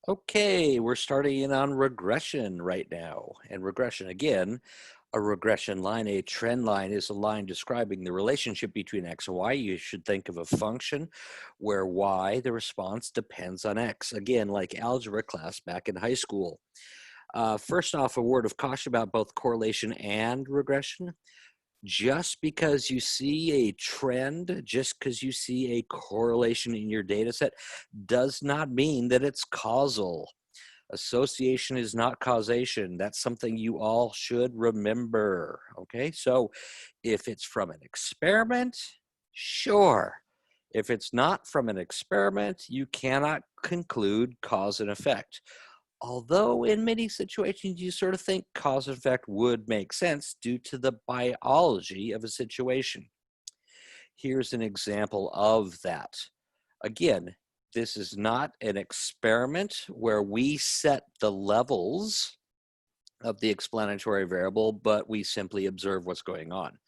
Okay, we're starting in on regression right now. And regression, again, a regression line, a trend line is a line describing the relationship between x and y. You should think of a function where y, the response, depends on x. Again, like algebra class back in high school. First off, a word of caution about both correlation and regression. Just because you see a trend, just because you see a correlation in your data set, does not mean that it's causal. Association is not causation. That's something you all should remember. Okay, so if it's from an experiment, sure. If it's not from an experiment, you cannot conclude cause and effect. Although in many situations you sort of think cause and effect would make sense due to the biology of a situation. Here's an example of that. Again, this is not an experiment where we set the levels of the explanatory variable, but we simply observe what's going on.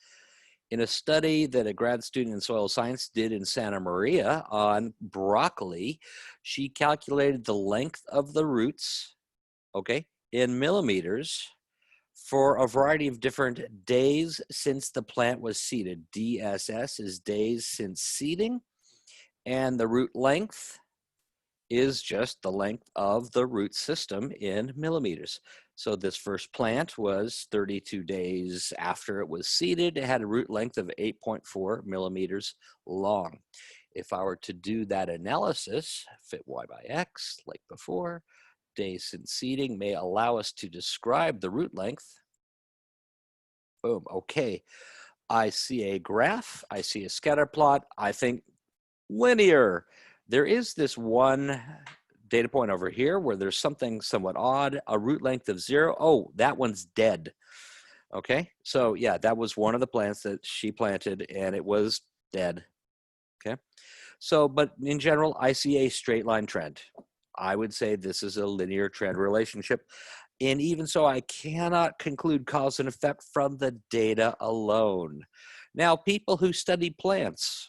In a study that a grad student in soil science did in Santa Maria on broccoli, she calculated the length of the roots, okay, in millimeters for a variety of different days since the plant was seeded. DSS is days since seeding, and the root length is just the length of the root system in millimeters. So this first plant was 32 days after it was seeded. It had a root length of 8.4 millimeters long. If I were to do that analysis, fit y by x, like before, days since seeding may allow us to describe the root length. Boom, okay. I see a graph, I see a scatter plot, I think linear. There is this one data point over here where there's something somewhat odd, a root length of 0. Oh, that one's dead. Okay, so yeah, that was one of the plants that she planted and it was dead. Okay, so but in general, I see a straight line trend. I would say this is a linear trend relationship. And even so, I cannot conclude cause and effect from the data alone. Now, people who study plants,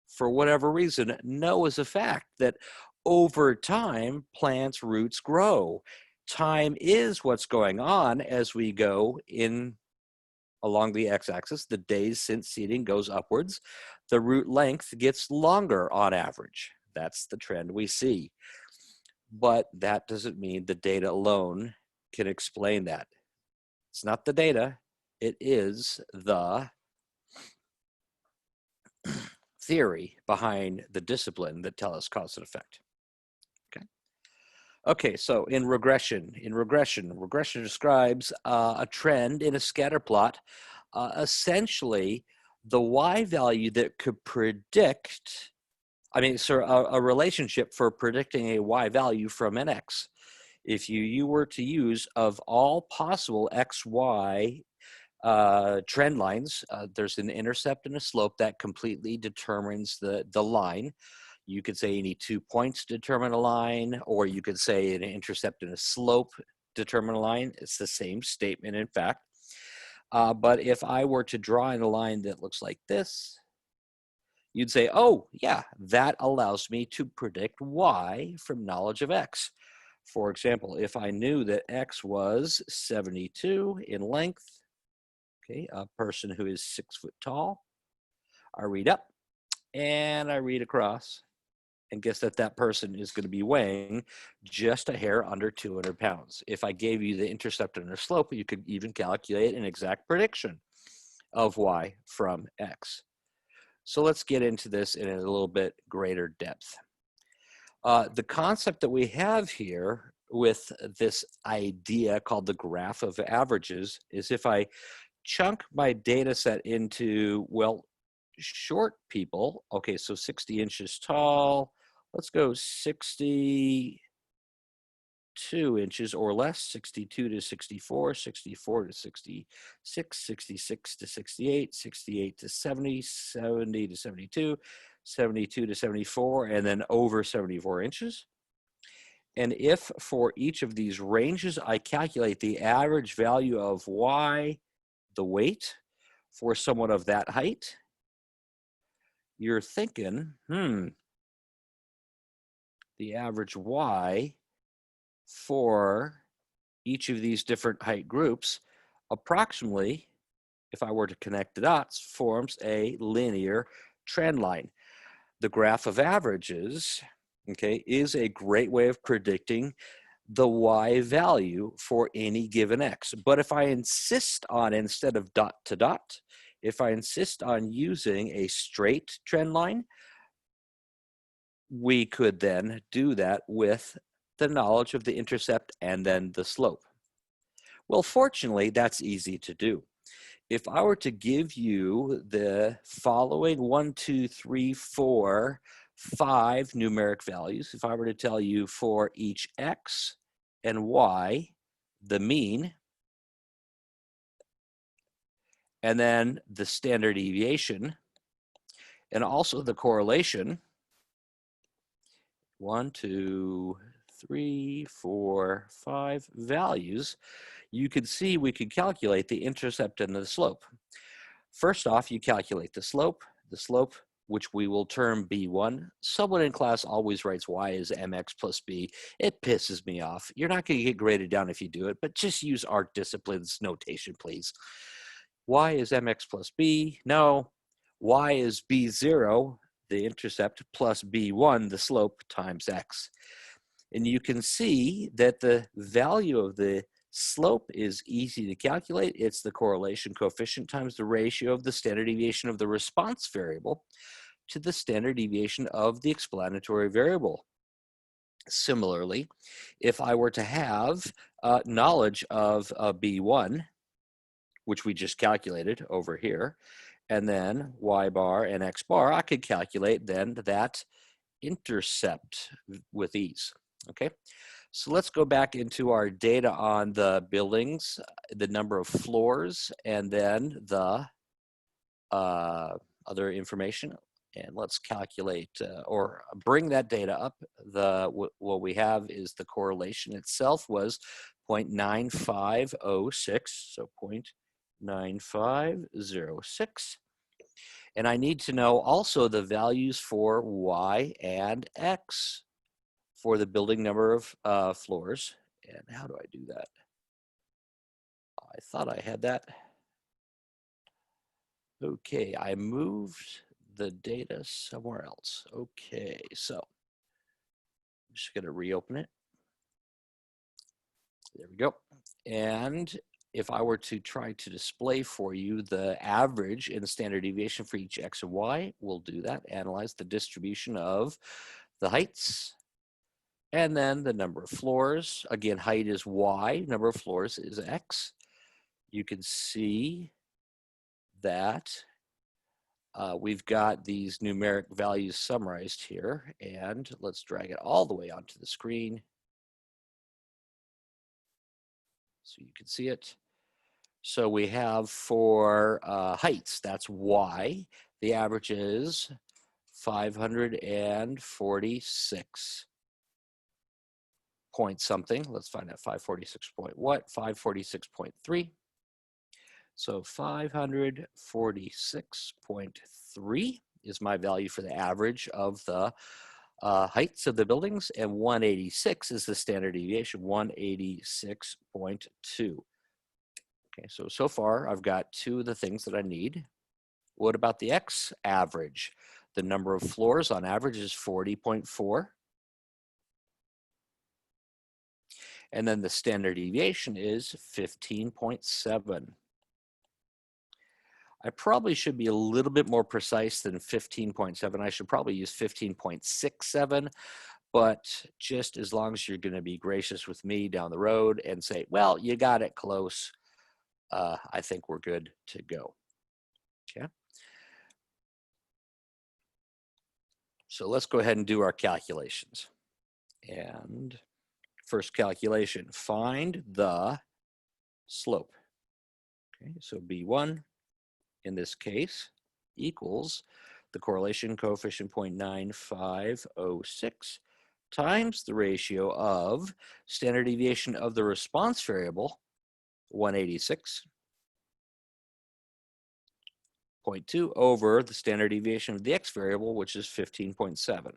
for whatever reason, know as a fact that over time, plants' roots grow. Time is what's going on as we go in along the x-axis. The days since seeding goes upwards. The root length gets longer on average. That's the trend we see. But that doesn't mean the data alone can explain that. It's not the data, it is the theory behind the discipline that tell us cause and effect. Okay. Okay, so regression describes a trend in a scatter plot. Essentially, the y value that could predict, so a relationship for predicting a y value from an x. If you were to use of all possible x, y trend lines, there's an intercept and a slope that completely determines the line. You could say any 2 points determine a line, or you could say an intercept and a slope determine a line. It's the same statement, in fact. But if I were to draw in a line that looks like this, you'd say, oh, yeah, that allows me to predict y from knowledge of x. For example, if I knew that x was 72 in length, okay, a person who is 6 foot tall, I read up and I read across, and guess that person is going to be weighing just a hair under 200 pounds. If I gave you the intercept and the slope, you could even calculate an exact prediction of y from x. So let's get into this in a little bit greater depth. The concept that we have here with this idea called the graph of averages is if I chunk my data set into, well, short people, okay, so 60 inches tall, let's go 62 inches or less, 62 to 64, 64 to 66, 66 to 68, 68 to 70, 70 to 72, 72 to 74, and then over 74 inches. And if for each of these ranges, I calculate the average value of y, the weight, for someone of that height, you're thinking, the average y for each of these different height groups, approximately, if I were to connect the dots, forms a linear trend line. The graph of averages, okay, is a great way of predicting the y value for any given x. But if I insist on, instead of dot to dot, if I insist on using a straight trend line, we could then do that with the knowledge of the intercept and then the slope. Well, fortunately, that's easy to do. If I were to give you the following 1, 2, 3, 4, 5 numeric values, if I were to tell you for each x and y, the mean, and then the standard deviation, and also the correlation, 1, 2, 3, 4, 5 values, you could see we could calculate the intercept and the slope. First off, you calculate the slope, which we will term B1. Someone in class always writes y as mx plus b. It pisses me off. You're not going to get graded down if you do it, but just use art disciplines notation, please. Y is mx plus b. No, y is b0, the intercept, plus b1, the slope, times x. And you can see that the value of the slope is easy to calculate. It's the correlation coefficient times the ratio of the standard deviation of the response variable to the standard deviation of the explanatory variable. Similarly, if I were to have knowledge of B1, which we just calculated over here, and then y bar and x bar, I could calculate then that intercept with ease. Okay, so let's go back into our data on the buildings, the number of floors, and then the other information. And let's calculate or bring that data up. What we have is the correlation itself was 0.9506, so 0.9506. And I need to know also the values for y and x for the building number of floors. And how do I do that? I thought I had that. Okay, I moved the data somewhere else. Okay, so I'm just going to reopen it. There we go. And if I were to try to display for you the average and standard deviation for each x and y, we'll do that. Analyze the distribution of the heights and then the number of floors. Again, height is y, number of floors is x. You can see that we've got these numeric values summarized here, and let's drag it all the way onto the screen so you can see it. So we have for heights, that's y. The average is 546 point something. Let's find out 546 point what? 546.3. So 546.3 is my value for the average of the heights of the buildings, and 186 is the standard deviation, 186.2. Okay, so far I've got two of the things that I need. What about the x average? The number of floors on average is 40.4. And then the standard deviation is 15.7. I probably should be a little bit more precise than 15.7. I should probably use 15.67, but just as long as you're going to be gracious with me down the road and say, well, you got it close, I think we're good to go. Okay. So let's go ahead and do our calculations. And first calculation, find the slope. Okay, so B1 in this case equals the correlation coefficient 0.9506 times the ratio of standard deviation of the response variable, 186.2, over the standard deviation of the x variable, which is 15.7.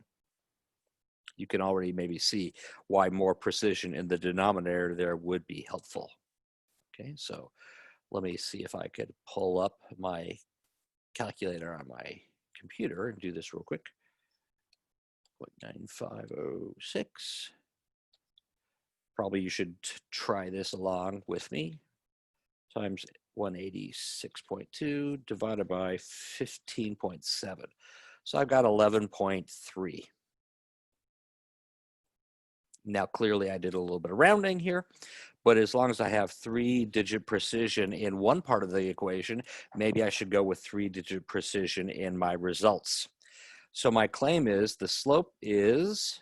you can already maybe see why more precision in the denominator there would be helpful. Okay, so let me see if I could pull up my calculator on my computer and do this real quick. 0.9506. Probably you should try this along with me. Times 186.2 divided by 15.7. So I've got 11.3. Now, clearly I did a little bit of rounding here, but as long as I have 3-digit precision in one part of the equation, maybe I should go with 3-digit precision in my results. So my claim is the slope B1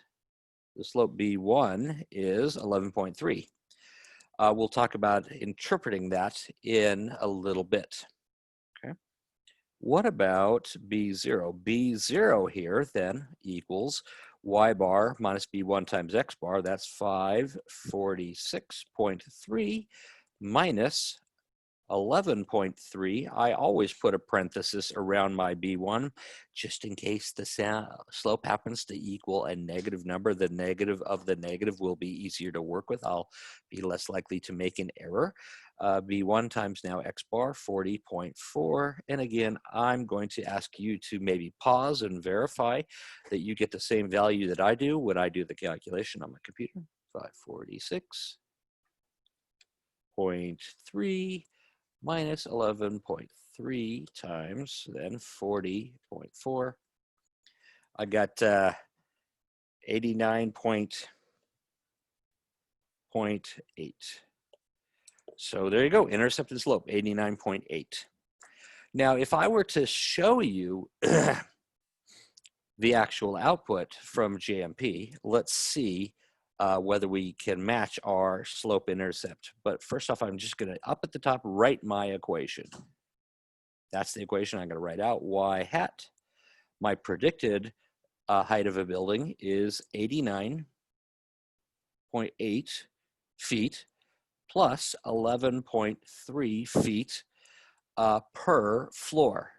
is 11.3. We'll talk about interpreting that in a little bit. Okay. What about B0? B0 here then equals y bar minus B1 times x bar. That's 546.3 minus 11.3. I always put a parenthesis around my B1 just in case the slope happens to equal a negative number. The negative of the negative will be easier to work with. I'll be less likely to make an error. B1 times now x bar, 40.4. And again, I'm going to ask you to maybe pause and verify that you get the same value that I do when I do the calculation on my computer. 546.3 minus 11.3 times then 40.4. I got 89.8. So there you go, intercept and slope, 89.8. Now, if I were to show you the actual output from JMP, let's see whether we can match our slope intercept. But first off, I'm just going to, up at the top, write my equation. That's the equation I'm going to write out, y hat. My predicted height of a building is 89.8 feet plus 11.3 feet per floor.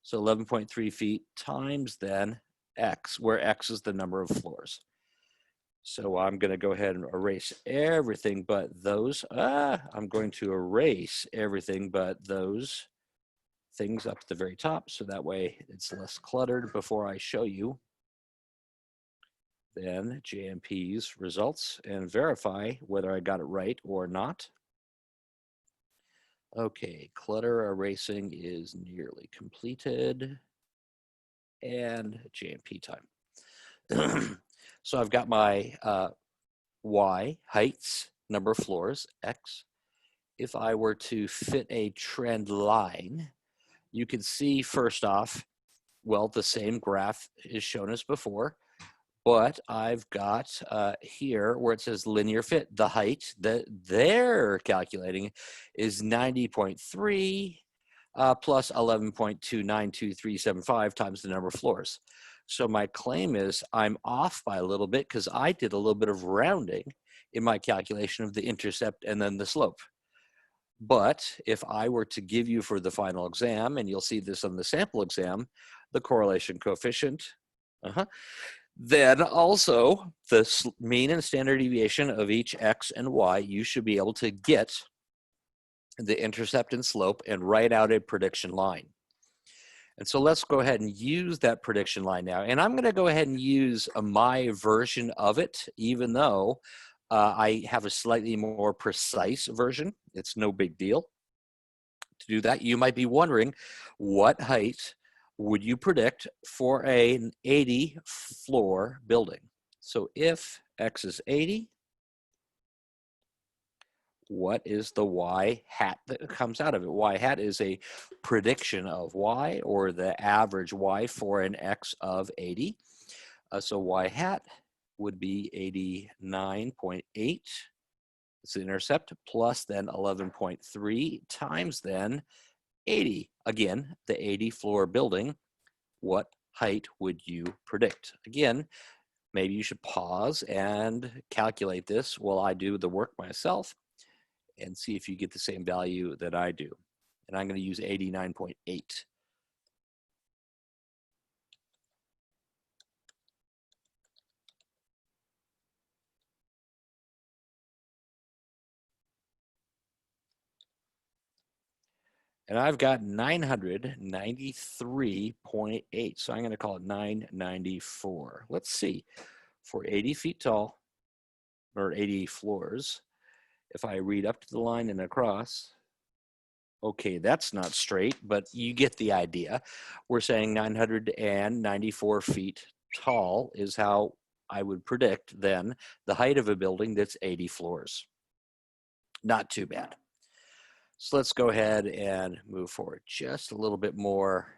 So 11.3 feet times then x, where x is the number of floors. So I'm going to go ahead and erase everything but those. I'm going to erase everything but those things up at the very top, so that way it's less cluttered before I show you then JMP's results and verify whether I got it right or not. Okay, clutter erasing is nearly completed, and JMP time. So I've got my Y, heights, number of floors, X. If I were to fit a trend line, you can see first off, well, the same graph is shown as before, but I've got here where it says linear fit, the height that they're calculating is 90.3 plus 11.292375 times the number of floors. So my claim is I'm off by a little bit because I did a little bit of rounding in my calculation of the intercept and then the slope. But if I were to give you for the final exam, and you'll see this on the sample exam, the correlation coefficient, then also the mean and standard deviation of each x and y, you should be able to get the intercept and slope and write out a prediction line. And so let's go ahead and use that prediction line now. And I'm going to go ahead and use my version of it, even though I have a slightly more precise version. It's no big deal. To do that, you might be wondering, what height would you predict for an 80 floor building? So if X is 80, what is the Y hat that comes out of it? Y hat is a prediction of Y, or the average Y for an X of 80. So Y hat would be 89.8. It's the intercept plus then 11.3 times then 80. Again, the 80 floor building, what height would you predict? Again, maybe you should pause and calculate this while I do the work myself and see if you get the same value that I do. And I'm going to use 89.8. And I've got 993.8. So I'm going to call it 994. Let's see. For 80 feet tall, or 80 floors, if I read up to the line and across, okay, that's not straight, but you get the idea. We're saying 994 feet tall is how I would predict then the height of a building that's 80 floors. Not too bad. So let's go ahead and move forward just a little bit more.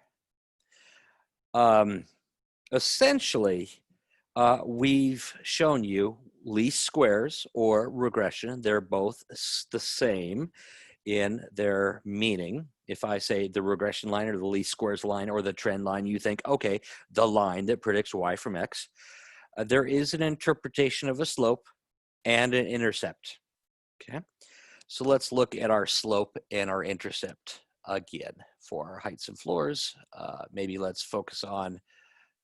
Essentially, we've shown you least squares or regression. They're both the same in their meaning. If I say the regression line or the least squares line or the trend line, you think, okay, the line that predicts y from x. There is an interpretation of a slope and an intercept. Okay, so let's look at our slope and our intercept again for our heights and floors. Maybe let's focus on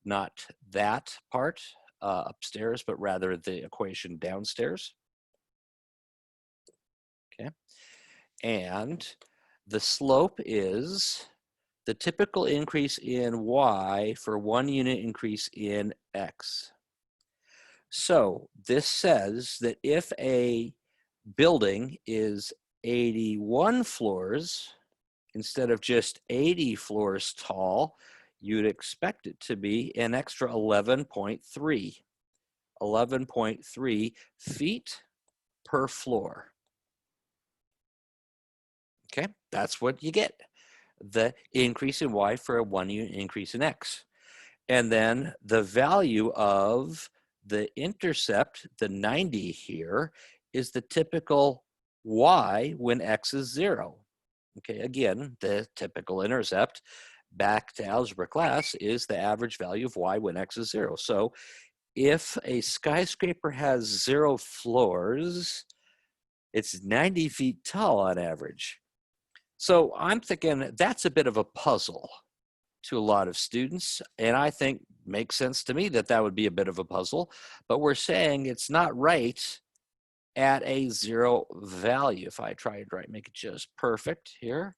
not that part upstairs, but rather the equation downstairs. Okay, and the slope is the typical increase in y for 1 unit increase in x. So this says that if a building is 81 floors instead of just 80 floors tall, you'd expect it to be an extra 11.3 feet per floor. Okay, that's what you get. The increase in y for a 1 unit increase in x. And then the value of the intercept, the 90 here, is the typical y when x is 0. Okay, again, the typical intercept back to algebra class is the average value of y when x is 0. So if a skyscraper has 0 floors, it's 90 feet tall on average. So I'm thinking that's a bit of a puzzle to a lot of students, and I think makes sense to me that that would be a bit of a puzzle, but we're saying it's not right at a 0 value. If I try to make it just perfect here,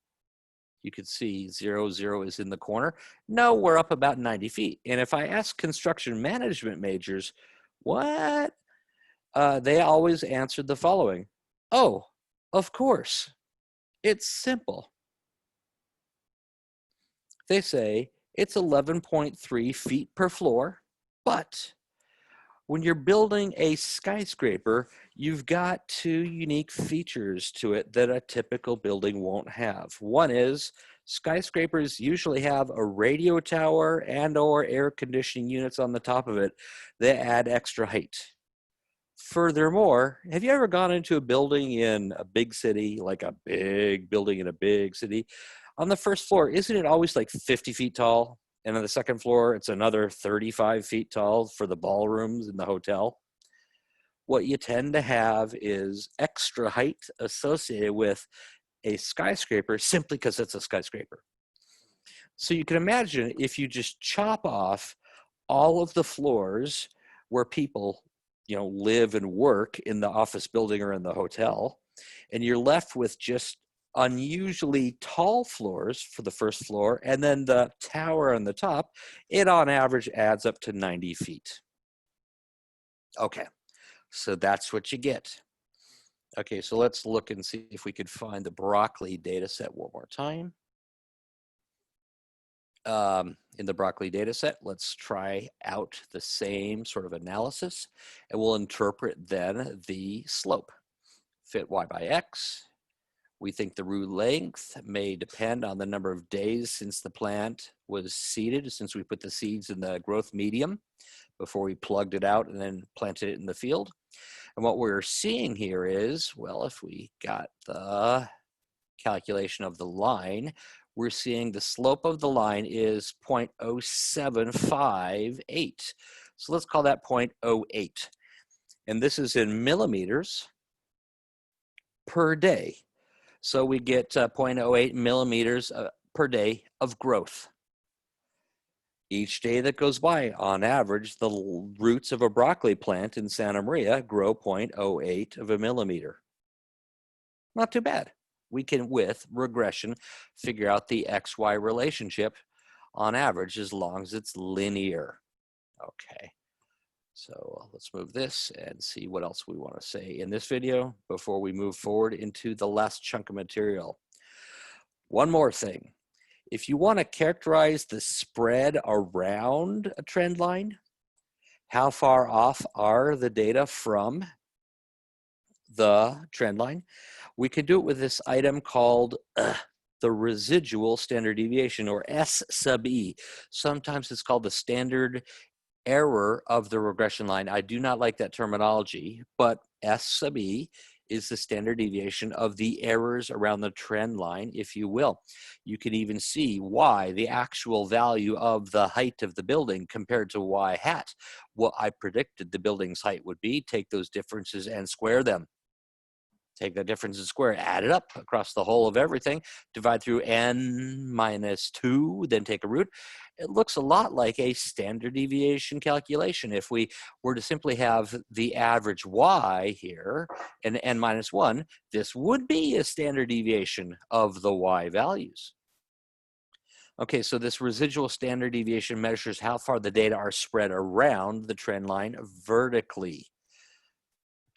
you could see 0, 0 is in the corner. No, we're up about 90 feet. And if I ask construction management majors, what? They always answered the following. Oh, of course. It's simple. They say it's 11.3 feet per floor, but when you're building a skyscraper, you've got 2 unique features to it that a typical building won't have. One is skyscrapers usually have a radio tower and or air conditioning units on the top of it that add extra height. Furthermore, have you ever gone into a building in a big city, like a big building in a big city? On the first floor, isn't it always like 50 feet tall? And on the second floor, it's another 35 feet tall for the ballrooms in the hotel. What you tend to have is extra height associated with a skyscraper simply because it's a skyscraper. So you can imagine if you just chop off all of the floors where people, live and work in the office building or in the hotel, and you're left with just unusually tall floors for the first floor, and then the tower on the top, it on average adds up to 90 feet. Okay, so that's what you get. Okay, so let's look and see if we could find the Broccoli data set one more time. In the Broccoli data set, let's try out the same sort of analysis, and we'll interpret then the slope. Fit y by x. We think the root length may depend on the number of days since the plant was seeded, since we put the seeds in the growth medium before we plugged it out and then planted it in the field. And what we're seeing here is, well, if we got the calculation of the line, we're seeing the slope of the line is 0.0758. So let's call that 0.08. And this is in millimeters per day. So we get 0.08 millimeters per day of growth. Each day that goes by, on average, the roots of a broccoli plant in Santa Maria grow 0.08 of a millimeter. Not too bad. we can, with regression, figure out the XY relationship on average as long as it's linear. Okay, so let's move this and see what else we want to say in this video before we move forward into the last chunk of material. One more thing. If you want to characterize the spread around a trend line, how far off are the data from the trend line? We could do it with this item called the residual standard deviation, or S sub E. Sometimes it's called the standard error of the regression line. I do not like that terminology, but S sub E is the standard deviation of the errors around the trend line, if you will. You can even see Y, the actual value of the height of the building compared to Y hat, what I predicted the building's height would be. Take those differences and square them. Take that difference and square, add it up across the whole of everything, divide through n minus 2, then take a root. It looks a lot like a standard deviation calculation. If we were to simply have the average y here and n minus 1, this would be a standard deviation of the y values. Okay, so this residual standard deviation measures how far the data are spread around the trend line vertically.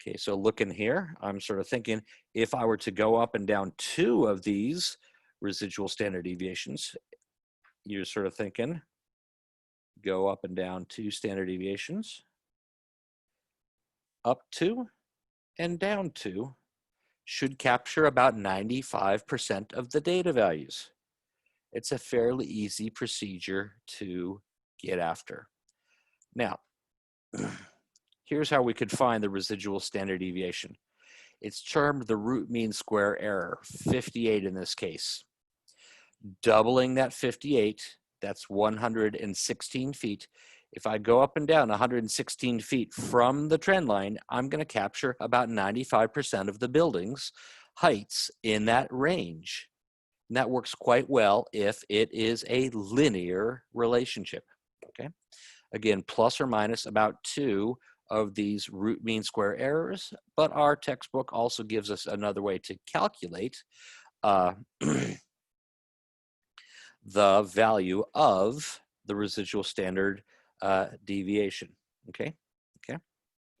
Okay, so looking here, I'm sort of thinking if I were to go up and down 2 of these residual standard deviations, you're sort of thinking go up and down 2 standard deviations, up 2 and down 2 should capture about 95% of the data values. It's a fairly easy procedure to get after. Now, here's how we could find the residual standard deviation. It's termed the root mean square error, 58 in this case. Doubling that 58, that's 116 feet. If I go up and down 116 feet from the trend line, I'm going to capture about 95% of the building's heights in that range. And that works quite well if it is a linear relationship. Okay. Again, plus or minus about 2 of these root mean square errors, but our textbook also gives us another way to calculate the value of the residual standard deviation. Okay.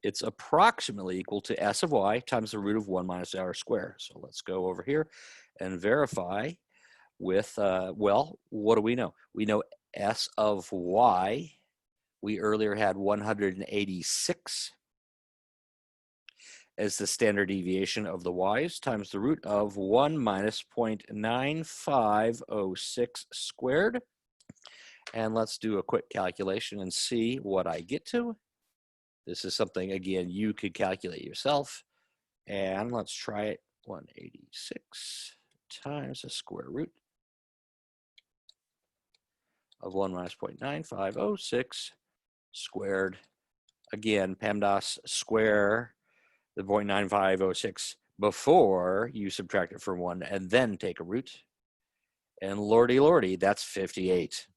It's approximately equal to S of Y times the root of 1 minus R squared. So let's go over here and verify with, well, what do we know? We know S of Y. We earlier had 186 as the standard deviation of the y's times the root of 1 minus 0.9506 squared. And let's do a quick calculation and see what I get to. This is something, again, you could calculate yourself. And let's try it. 186 times the square root of 1 minus 0.9506 squared. Again, PEMDAS square the 0.9506 before you subtract it from 1 and then take a root. And lordy, that's 58.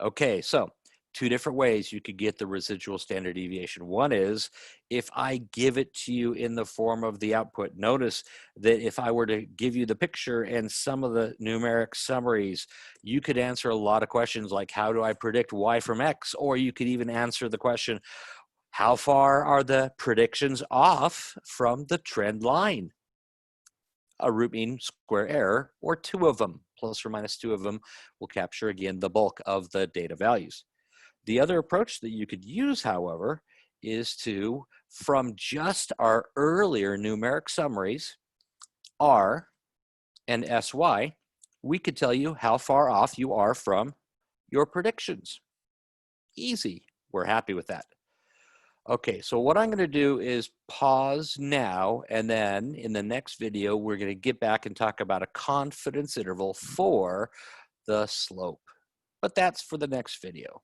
Okay, so 2 different ways you could get the residual standard deviation. One is if I give it to you in the form of the output. Notice that if I were to give you the picture and some of the numeric summaries, you could answer a lot of questions like, how do I predict Y from X? Or you could even answer the question, how far are the predictions off from the trend line? A root mean square error, or 2 of them, plus or minus 2 of them, will capture, again, the bulk of the data values. The other approach that you could use, however, is to, from just our earlier numeric summaries, R and SY, we could tell you how far off you are from your predictions. Easy. We're happy with that. Okay, so what I'm going to do is pause now, and then in the next video, we're going to get back and talk about a confidence interval for the slope. But that's for the next video.